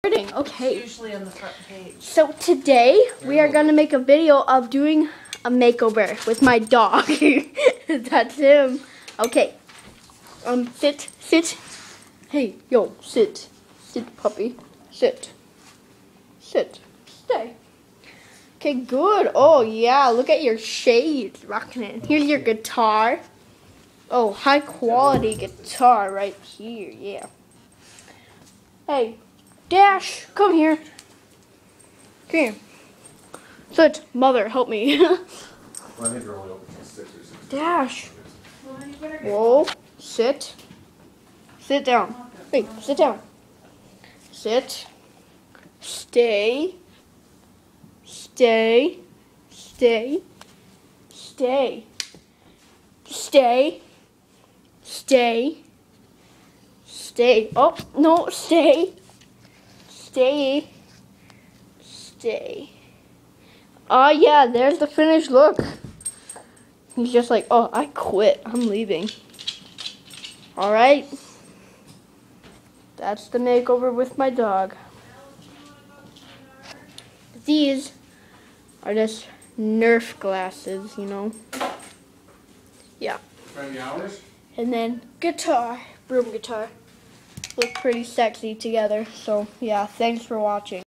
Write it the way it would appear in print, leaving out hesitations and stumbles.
Okay. It's usually on the front page. So today we are gonna make a video of doing a makeover with my dog. That's him. Okay. Sit. Hey, yo, sit, puppy, sit, stay. Okay, good. Oh yeah, look at your shades, rocking it. Here's your guitar. Oh, high quality guitar right here. Yeah. Hey, Dash, come here. Come here. Sit, mother, help me. Dash. Whoa, sit. Sit down. Hey, sit down. Sit. Stay. Stay. Stay. Stay. Stay. Stay. Stay. Oh, no, stay. Stay. Stay. Oh, yeah, there's the finished look. He's just like, oh, I quit. I'm leaving. All right. That's the makeover with my dog. These are just Nerf glasses, you know. Yeah. And then guitar, broom guitar. Look pretty sexy together. So, yeah, thanks for watching.